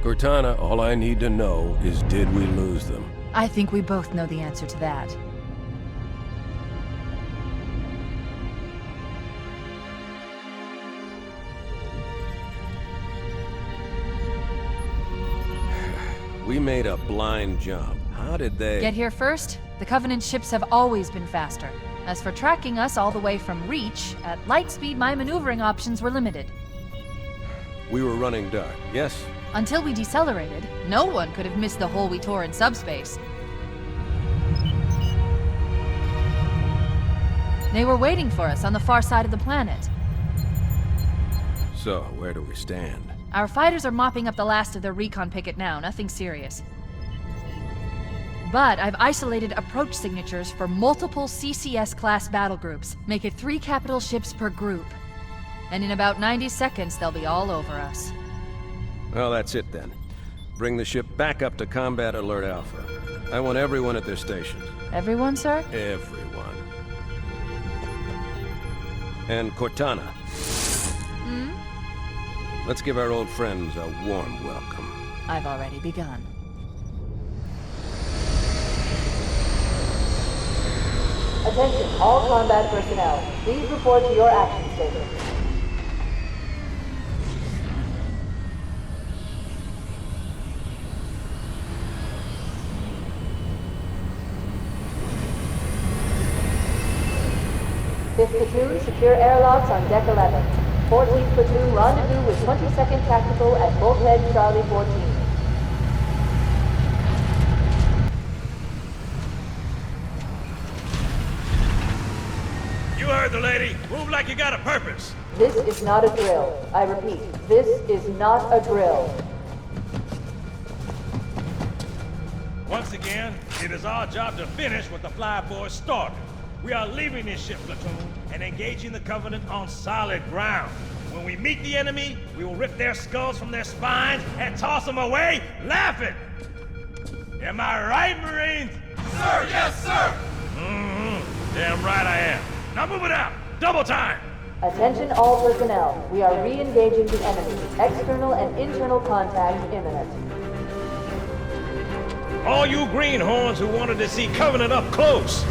Cortana, all I need to know is did we lose them? I think we both know the answer to that. We made a blind jump. How did they... Get here first? The Covenant ships have always been faster. As for tracking us all the way from Reach, at light speed my maneuvering options were limited. We were running dark, yes? Until we decelerated, no one could have missed the hole we tore in subspace. They were waiting for us on the far side of the planet. So, where do we stand? Our fighters are mopping up the last of their recon picket now, nothing serious. But I've isolated approach signatures for multiple CCS-class battle groups. Make it 3 capital ships per group. And in about 90 seconds, they'll be all over us. Well, that's it then. Bring the ship back up to Combat Alert Alpha. I want everyone at their stations. Everyone, sir? Everyone. And Cortana. Hmm? Let's give our old friends a warm welcome. I've already begun. Attention, all combat personnel. Please report to your action station. Fifth platoon, secure airlocks on deck 11. 14th platoon, rendezvous with 22nd Tactical at Bulkhead Charlie 14. You heard the lady. Move like you got a purpose. This is not a drill. I repeat, this is not a drill. Once again, it is our job to finish what the Flyboys started. We are leaving this ship platoon and engaging the Covenant on solid ground. When we meet the enemy, we will rip their skulls from their spines and toss them away, laughing. Am I right, Marines? Sir, yes, sir! Mm-hmm. Damn right I am. Now move it out! Double time! Attention all personnel. We are re-engaging the enemy. External and internal contact imminent. All you greenhorns who wanted to see Covenant up close,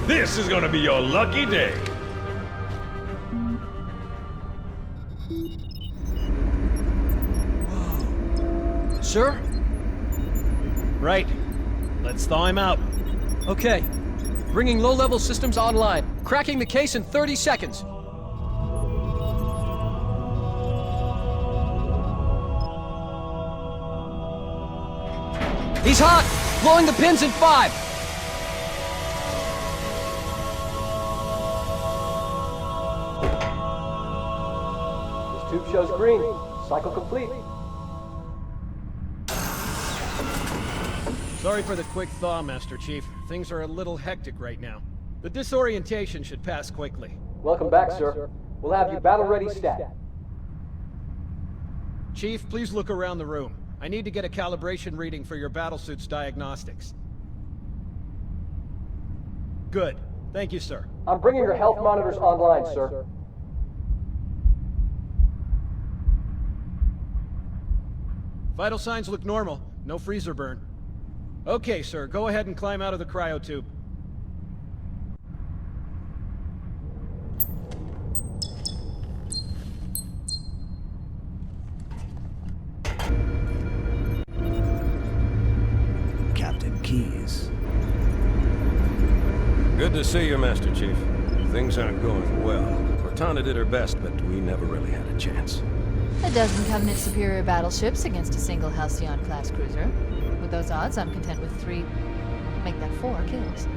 this is gonna be your lucky day. Sir? Right. Let's thaw him out. Okay. Bringing low-level systems online. Cracking the case in 30 seconds. He's hot! Blowing the pins in 5! This tube shows green. Cycle complete. Sorry for the quick thaw, Master Chief. Things are a little hectic right now. The disorientation should pass quickly. Welcome back, sir. We'll have you battle-ready stat. Chief, please look around the room. I need to get a calibration reading for your battlesuit's diagnostics. Good. Thank you, sir. I'm bringing your health monitors online, sir. Vital signs look normal. No freezer burn. Okay, sir. Go ahead and climb out of the cryotube. Captain Keyes. Good to see you, Master Chief. Things aren't going well. Cortana did her best, but we never really had a chance. A dozen Covenant superior battleships against a single Halcyon-class cruiser. With those odds, I'm content with 3, make that 4 kills.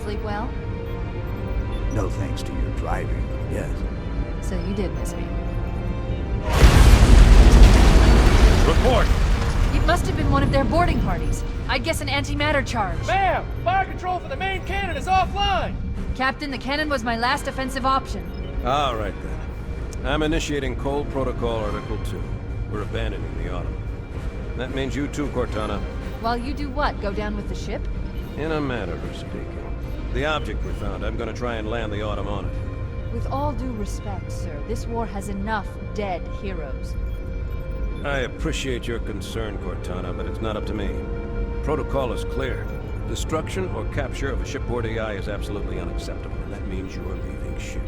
Sleep well? No thanks to your driving, yes. So you did miss me. Report! It must have been one of their boarding parties. I'd guess an antimatter charge. Ma'am! Fire control for the main cannon is offline! Captain, the cannon was my last offensive option. All right, then. I'm initiating Cold Protocol Article 2. We're abandoning the Autumn. That means you too, Cortana. While you do what? Go down with the ship? In a manner of speaking. The object we found, I'm gonna try and land the Autumn on it. With all due respect, sir, this war has enough dead heroes. I appreciate your concern, Cortana, but it's not up to me. Protocol is clear. Destruction or capture of a shipboard AI is absolutely unacceptable, and that means you're leaving ship.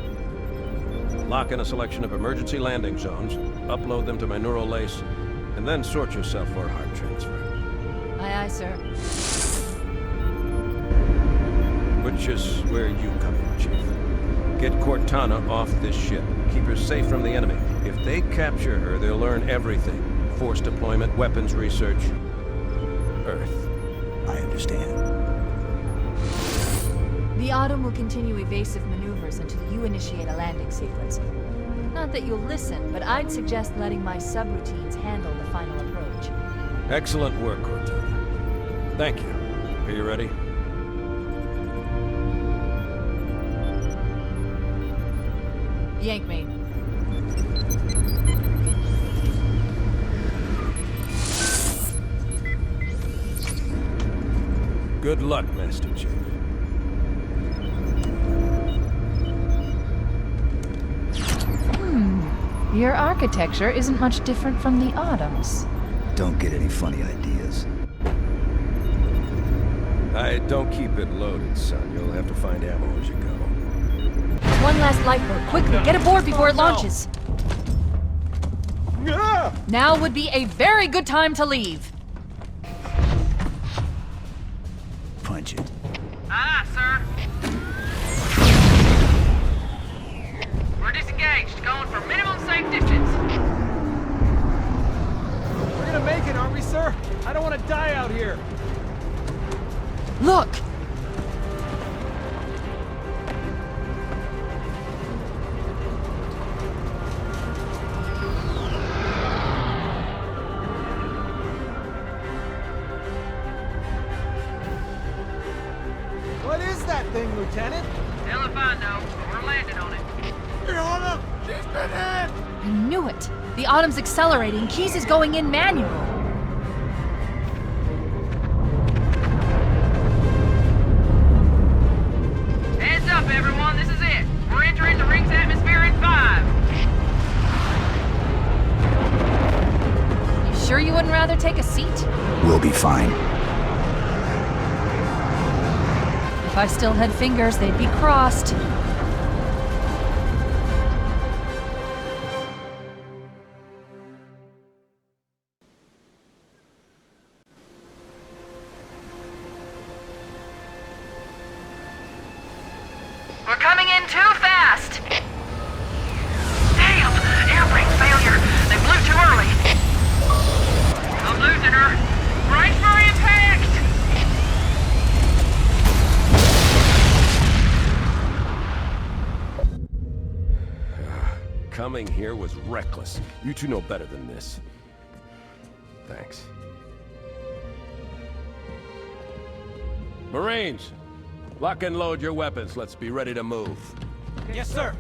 Lock in a selection of emergency landing zones, upload them to my neural lace, and then sort yourself for a heart transfer. Aye, aye, sir. Which is where you come in, Chief. Get Cortana off this ship. Keep her safe from the enemy. If they capture her, they'll learn everything. Force deployment, weapons research. Earth. I understand. The Autumn will continue evasive maneuvers until you initiate a landing sequence. Not that you'll listen, but I'd suggest letting my subroutines handle the final approach. Excellent work, Cortana. Thank you. Are you ready? Yank me. Good luck, Master Chief. Your architecture isn't much different from the Autumn's. Don't get any funny ideas. I don't keep it loaded, son. You'll have to find ammo as you go. One last lifeboat. Quickly, get aboard before it launches. Now would be a very good time to leave. Punch it. Aye, sir. We're disengaged, going for minimum safe distance. We're gonna make it, aren't we, sir? I don't want to die out here. Look! What is that thing, Lieutenant? Hell if I know, but we're landing on it. Your Honor, she's been hit! I knew it! The Autumn's accelerating. Keys is going in manual. Heads up, everyone, this is it. We're entering the ring's atmosphere in 5. You sure you wouldn't rather take a seat? We'll be fine. If I still had fingers, they'd be crossed. We're coming in too fast! Damn! Airbrake failure! They blew too early! I'm losing her! Brace for impact! Coming here was reckless. You two know better than this. Thanks. Marines! Lock and load your weapons. Let's be ready to move. Yes, sir.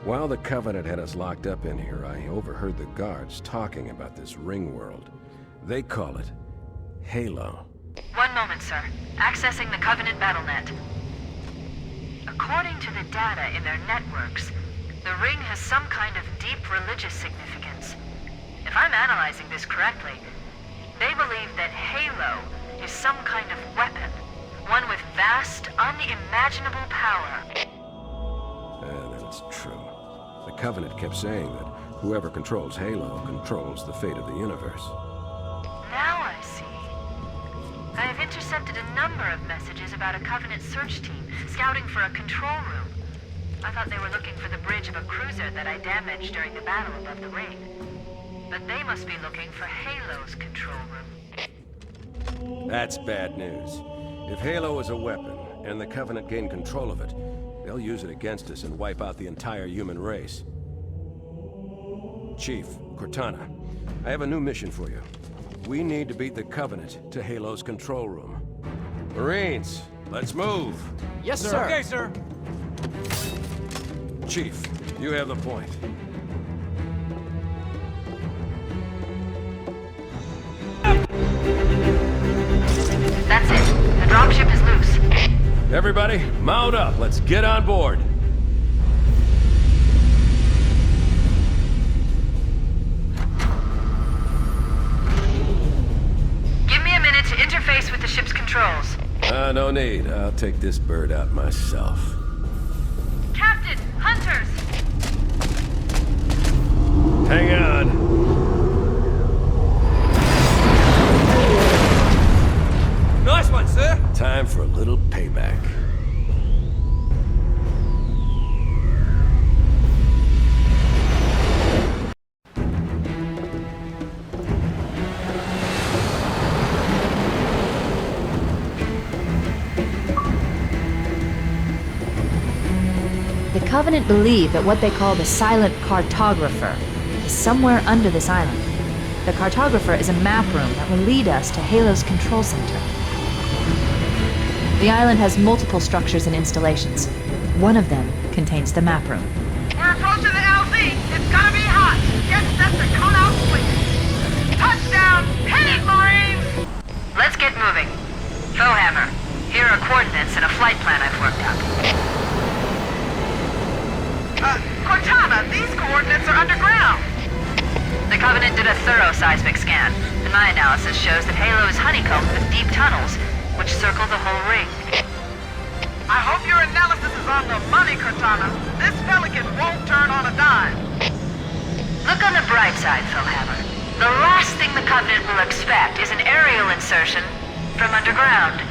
While the Covenant had us locked up in here, I overheard the guards talking about this ring world. They call it Halo. One moment, sir. Accessing the Covenant BattleNet. According to the data in their networks, the ring has some kind of deep religious significance. If I'm analyzing this correctly, they believe that Halo is some kind of weapon, one with vast, unimaginable power. That's true. The Covenant kept saying that whoever controls Halo controls the fate of the universe. Now I see. I have intercepted a number of messages about a Covenant search team scouting for a control room. I thought they were looking for the bridge of a cruiser that I damaged during the battle above the ring. But they must be looking for Halo's control room. That's bad news. If Halo is a weapon, and the Covenant gain control of it, they'll use it against us and wipe out the entire human race. Chief, Cortana, I have a new mission for you. We need to beat the Covenant to Halo's control room. Marines, let's move! Yes, sir. Okay, sir. Chief, you have the point. That's it. The dropship is loose. Everybody, mount up. Let's get on board. interface with the ship's controls. No need. I'll take this bird out myself. Captain, hunters! Hang on. Nice one, sir! Time for a little payback. The Covenant believe that what they call the Silent Cartographer is somewhere under this island. The Cartographer is a map room that will lead us to Halo's control center. The island has multiple structures and installations. One of them contains the map room. We're approaching the LZ. It's gonna be hot. Get set to come out quick. Touchdown! Hit it, Marines! Let's get moving. Foehammer, here are coordinates and a flight plan I've worked out. Cortana, these coordinates are underground. The Covenant did a thorough seismic scan, and my analysis shows that Halo is honeycombed with deep tunnels, which circle the whole ring. I hope your analysis is on the money, Cortana. This Pelican won't turn on a dime. Look on the bright side, Foehammer. The last thing the Covenant will expect is an aerial insertion from underground.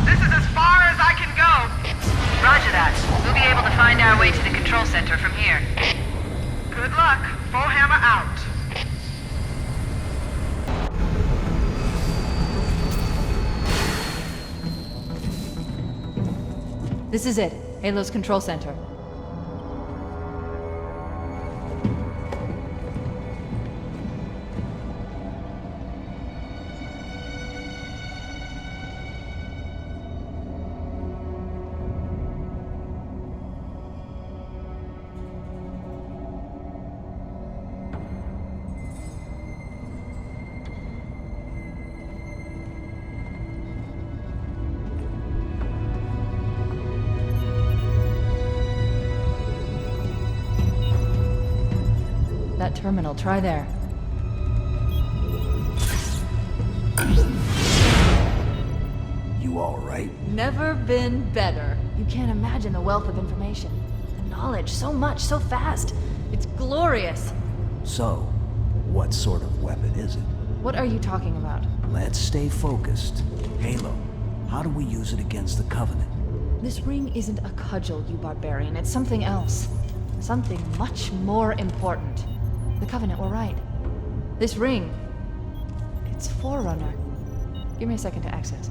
This is as far as I can go. Roger that. We'll be able to find our way to the control center from here. Good luck. Foehammer out. This is it, Halo's control center. That terminal, try there. You all right? Never been better. You can't imagine the wealth of information. The knowledge, so much, so fast. It's glorious. So, what sort of weapon is it? What are you talking about? Let's stay focused. Halo, how do we use it against the Covenant? This ring isn't a cudgel, you barbarian. It's something else. Something much more important. The Covenant were right. This ring, it's Forerunner. Give me a second to access.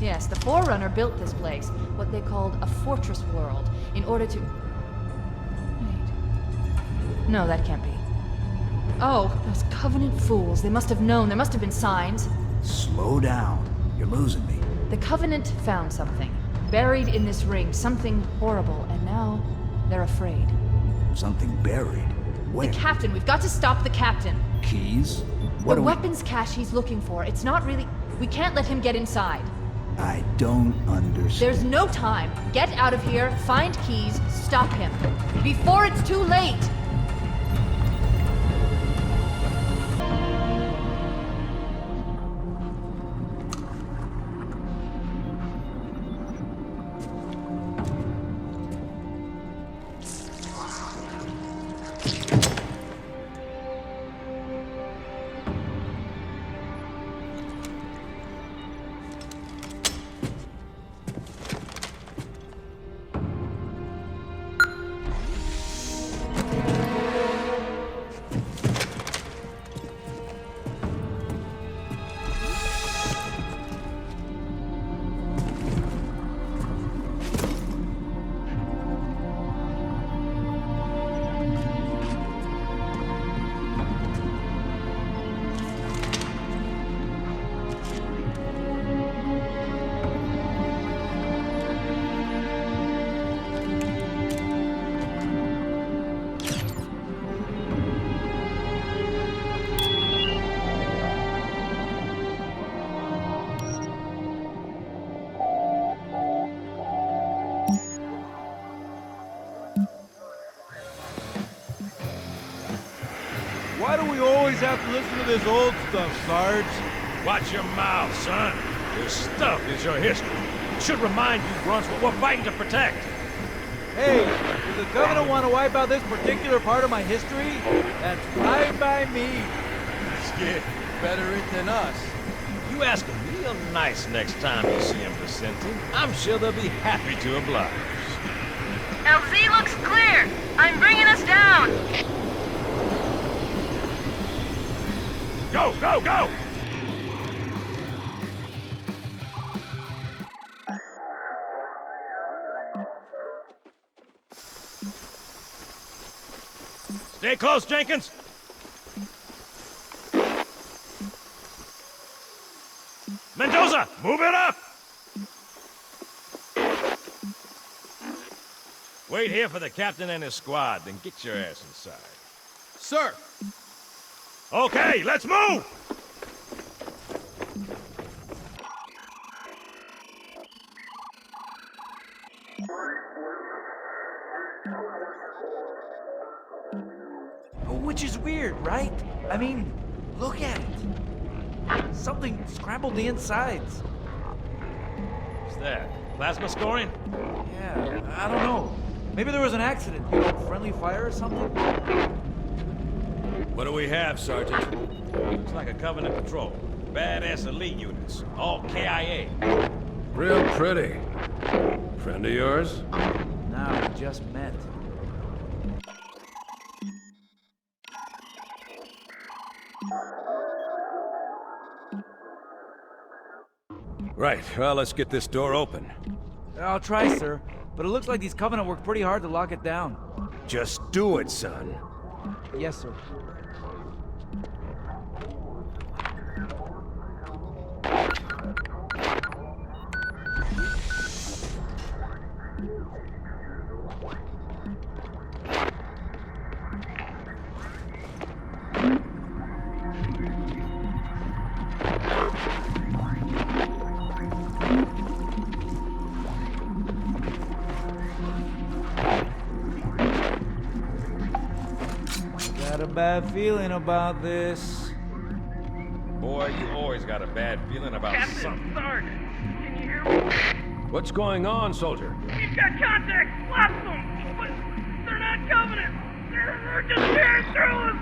Yes, the Forerunner built this place, what they called a fortress world, in order to... Wait. No, that can't be. Oh, those Covenant fools. They must have known. There must have been signs. Slow down. You're losing me. The Covenant found something. Buried in this ring. Something horrible. And now, they're afraid. Something buried? Where? The captain. We've got to stop the captain. Keys? What The are weapons cache he's looking for. It's not really... We can't let him get inside. I don't understand. There's no time. Get out of here, find keys, stop him. Before it's too late! have to listen to this old stuff, Sarge? Watch your mouth, son. This stuff is your history. It should remind you, Grunts, what we're fighting to protect. Hey, does the Covenant want to wipe out this particular part of my history? That's fine by me. Skid, better it than us. You ask him real nice next time you see him, Vicente. I'm sure they'll be happy to oblige. LZ looks clear. I'm bringing us down. Go, go, go! Stay close, Jenkins! Mendoza, move it up! Wait here for the captain and his squad, then get your ass inside. Sir! Okay, let's move! Which is weird, right? I mean, look at it. Something scrambled the insides. What's that? Plasma scoring? Yeah, I don't know. Maybe there was an accident, you know, friendly fire or something? What do we have, Sergeant? Looks like a Covenant patrol. Badass elite units. All KIA. Real pretty. Friend of yours? No, we just met. Right, well, let's get this door open. I'll try, sir. But it looks like these Covenant worked pretty hard to lock it down. Just do it, son. Yes, sir. Got a bad feeling about this. Boy, you always got a bad feeling about something. Sarge, can you hear me? What's going on, soldier? We've got contact. Lots of them. But they're not Covenant. They're just tearing through us.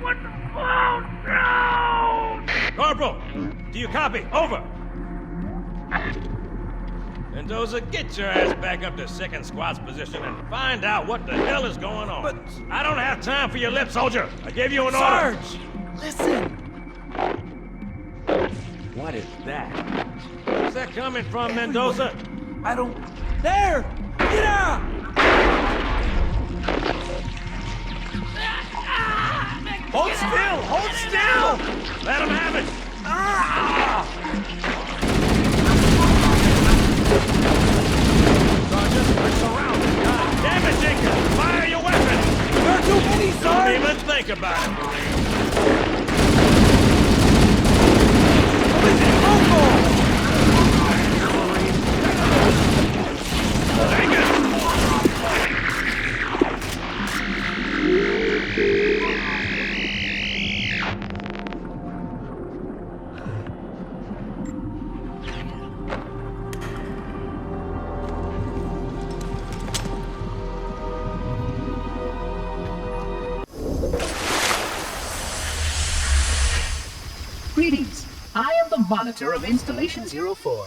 What the? Oh, no! Corporal, do you copy? Over! Mendoza, get your ass back up to second squad's position and find out what the hell is going on. But I don't have time for your lip, soldier. I gave you an Sarge! order. Listen! What is that? Where's that coming from, Mendoza? I don't... There! Get out! Hold still! Hold still! Let him have it! Sergeant, we're surrounded. God damn it, Jenkins! Fire your weapon! There are too many, Sarge! Don't even think about it, Greetings. I am the monitor of Installation 04.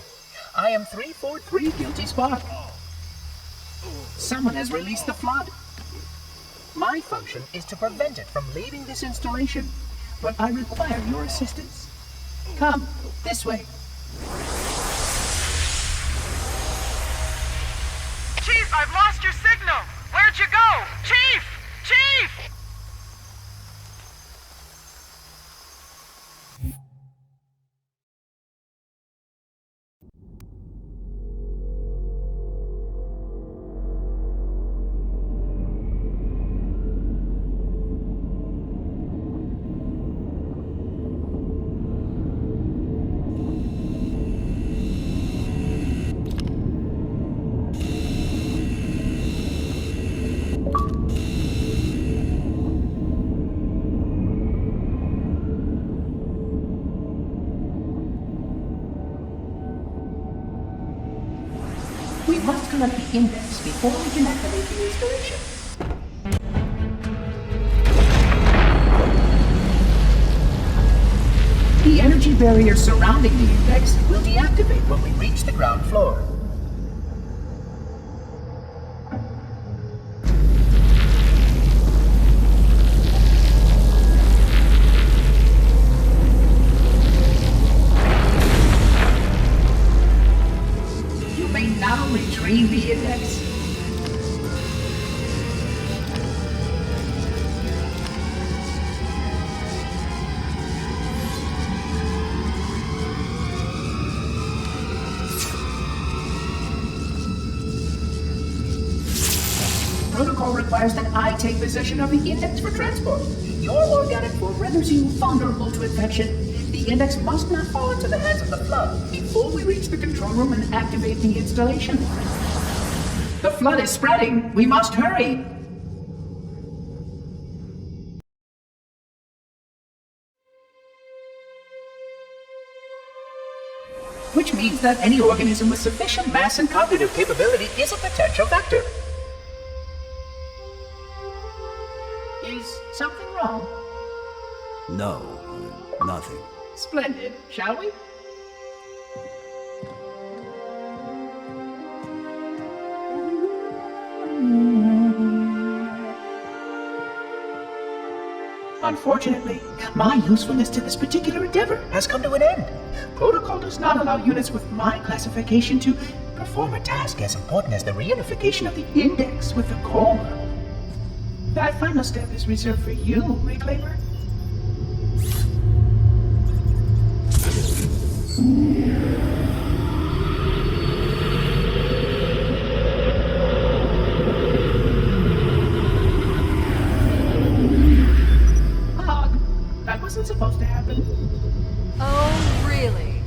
I am 343 Guilty Spark. Someone has released the flood. My function is to prevent it from leaving this installation, but I require your assistance. Come, this way. Chief, I've lost your signal. Where'd you go? Chief! Chief! must collect the index before we can activate the installation. The energy barrier surrounding the index will deactivate when we reach the ground floor. You may now retrieve the index. Protocol requires that I take possession of the index for transport. Your organic form renders you vulnerable to infection. The index must not fall into the hands of the Flood before we reach the control room and activate the installation. The Flood is spreading. We must hurry. Which means that any organism with sufficient mass and cognitive capability is a potential vector. Is something wrong? No, nothing. Splendid, shall we? Unfortunately, my usefulness to this particular endeavor has come to an end. Protocol does not allow units with my classification to perform a task as important as the reunification of the index with the core. That final step is reserved for you, Reclaimer. That wasn't supposed to happen. Oh, really?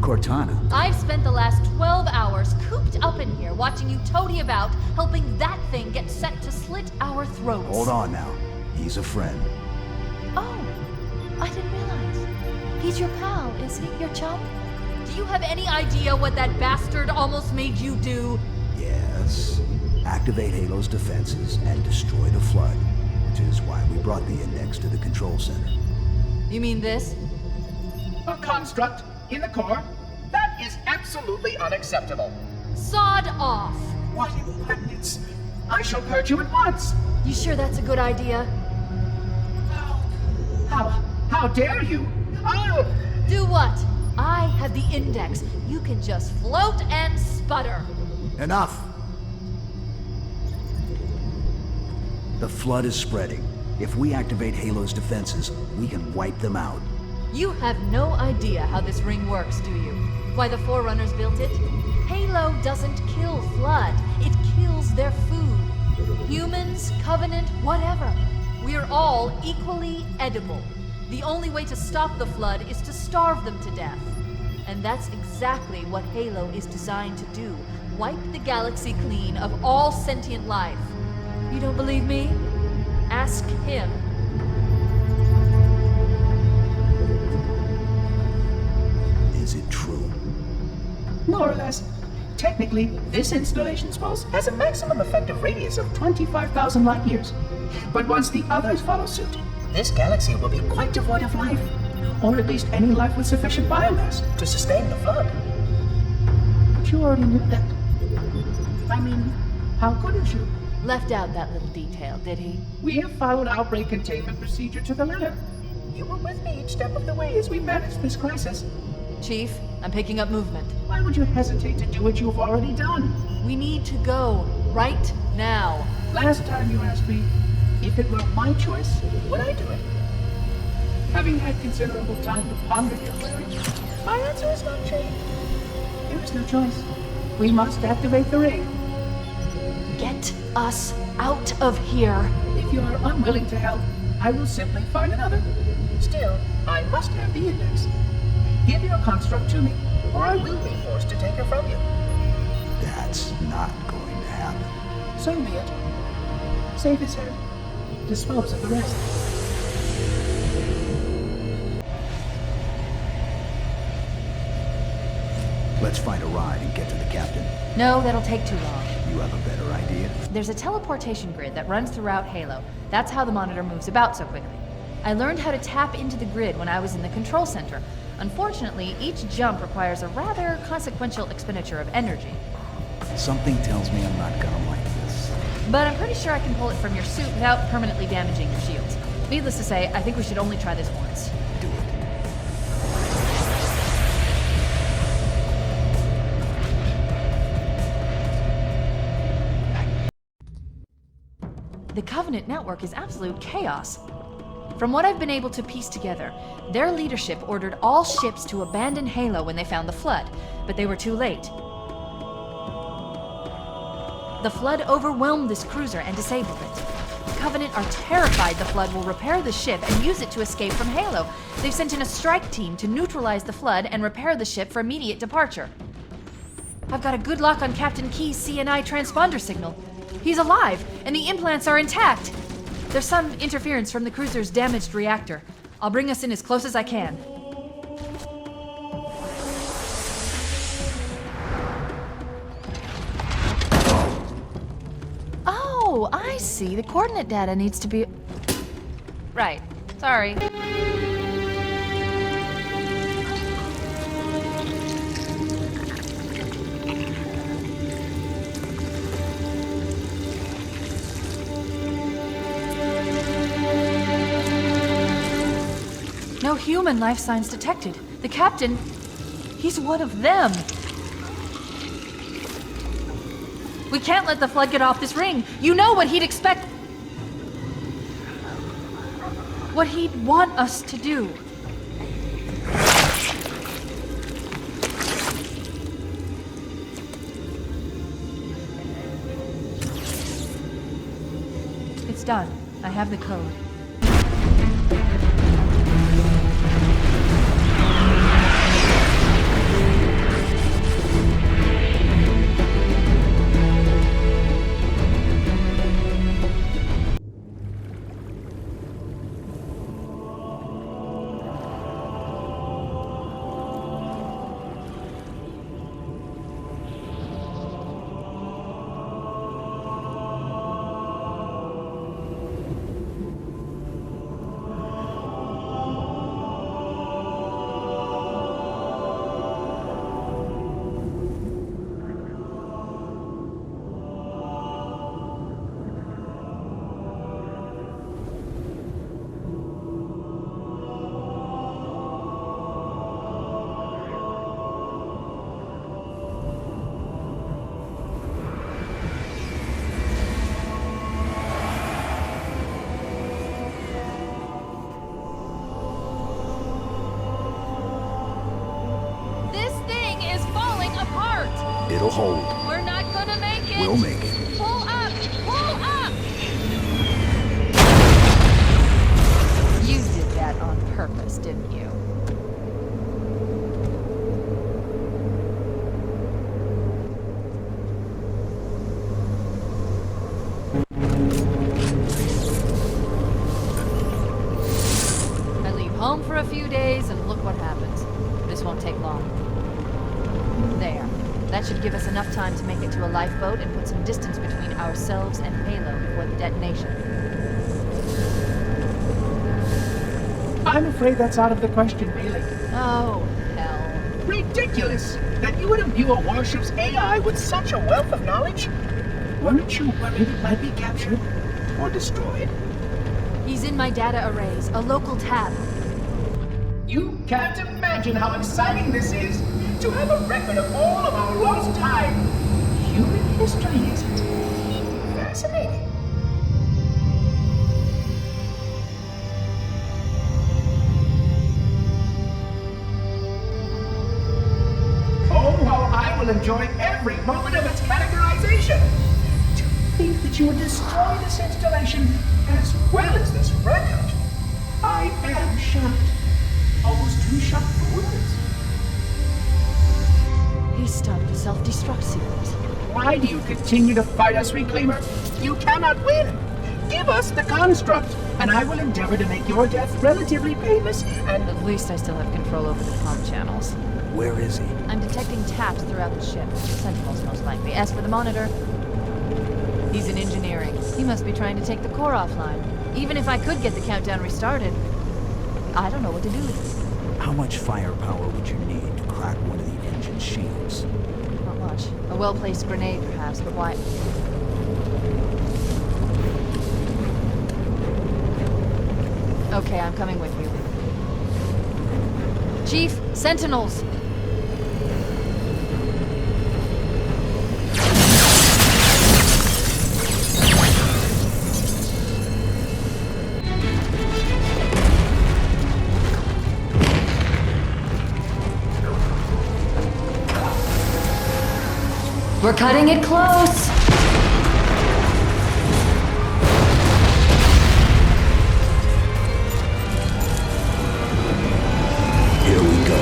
Cortana. I've spent the last 12 hours cooped up in here watching you toady about, helping that thing get set to slit our throats. Hold on now. He's a friend. Oh, I didn't realize. He's your pal, is he? Your chum? Do you have any idea what that bastard almost made you do? Yes. Activate Halo's defenses and destroy the Flood, which is why we brought the index to the control center. You mean this? A construct in the core? That is absolutely unacceptable. Sod off! What impertinence! I shall purge you at once! You sure that's a good idea? How dare you? Oh! Do what? I have the index. You can just float and sputter. Enough! The Flood is spreading. If we activate Halo's defenses, we can wipe them out. You have no idea how this ring works, do you? Why the Forerunners built it? Halo doesn't kill Flood. It kills their food. Humans, Covenant, whatever. We're all equally edible. The only way to stop the Flood is to starve them to death. And that's exactly what Halo is designed to do. Wipe the galaxy clean of all sentient life. You don't believe me? Ask him. Is it true? More or less. Technically, this installation's pulse has a maximum effective radius of 25,000 light years. But once the others follow suit, this galaxy will be quite devoid of life. Or at least any life with sufficient biomass to sustain the Flood. But you already knew that. I mean, how couldn't you? Left out that little detail, did he? We have followed outbreak containment procedure to the letter. You were with me each step of the way as we managed this crisis. Chief, I'm picking up movement. Why would you hesitate to do what you've already done? We need to go right now. Last time you asked me if it were my choice, would I do it? Having had considerable time to ponder your query, my answer has not changed. There is no choice. We must activate the ring. Get us out of here. If you are unwilling to help, I will simply find another. Still, I must have the index. Give your construct to me, or I will be forced to take her from you. That's not going to happen. So be it. Save his head. Dispose of the rest. Let's find a ride and get to the captain. No, that'll take too long. You have a better idea? There's a teleportation grid that runs throughout Halo. That's how the Monitor moves about so quickly. I learned how to tap into the grid when I was in the control center. Unfortunately, each jump requires a rather consequential expenditure of energy. Something tells me I'm not gonna like this. But I'm pretty sure I can pull it from your suit without permanently damaging your shields. Needless to say, I think we should only try this once. Do it. The Covenant network is absolute chaos. From what I've been able to piece together, their leadership ordered all ships to abandon Halo when they found the Flood, but they were too late. The Flood overwhelmed this cruiser and disabled it. The Covenant are terrified the Flood will repair the ship and use it to escape from Halo. They've sent in a strike team to neutralize the Flood and repair the ship for immediate departure. I've got a good lock on Captain Key's CNI transponder signal. He's alive, and the implants are intact. There's some interference from the cruiser's damaged reactor. I'll bring us in as close as I can. Oh, I see. The coordinate data needs to be... Right. Sorry. No human life signs detected. The captain, he's one of them. We can't let the Flood get off this ring. You know what he'd expect. What he'd want us to do. It's done. I have the code. It'll hold. We're not gonna make it. We'll make it. Pull up! Pull up! You did that on purpose, didn't you? I leave home for a few days and look what happens. This won't take long. There. That should give us enough time to make it to a lifeboat and put some distance between ourselves and Halo before the detonation. I'm afraid that's out of the question, Bailey. Oh, hell. Ridiculous! That you would imbue a warship's AI with such a wealth of knowledge? Weren't you worried it might be captured or destroyed? He's in my data arrays, a local tab. You can't imagine how exciting this is! To have a record of all of our lost time! Human history, isn't it? Fascinating. Oh, how I will enjoy every moment of its categorization! To think that you would destroy this installation as well as this record! I am shocked. Almost too shocked for words. He stopped the self-destruct sequence. Why do you continue to fight us, Reclaimer? You cannot win! Give us the construct, and I will endeavor to make your death relatively painless and... At least I still have control over the comm channels. Where is he? I'm detecting taps throughout the ship. Sentinels, most likely. As for the monitor, he's in engineering. He must be trying to take the core offline. Even if I could get the countdown restarted, I don't know what to do. How much firepower would you need to crack one of the engine shields? Not much. A well-placed grenade, perhaps, but why? Okay, I'm coming with you. Chief, Sentinels! We're cutting it close! Here we go.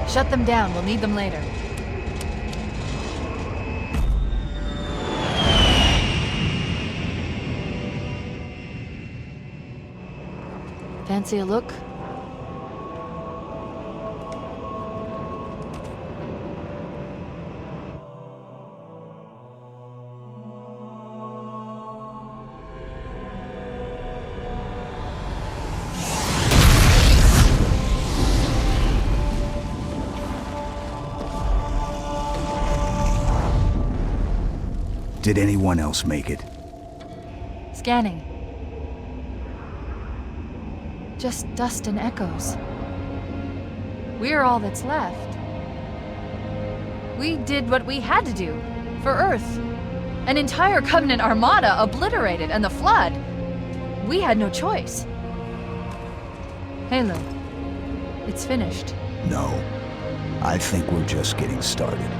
Shut them down. We'll need them later. Fancy a look? Did anyone else make it? Scanning. Just dust and echoes. We're all that's left. We did what we had to do. For Earth. An entire Covenant armada obliterated, and the Flood. We had no choice. Halo. It's finished. No. I think we're just getting started.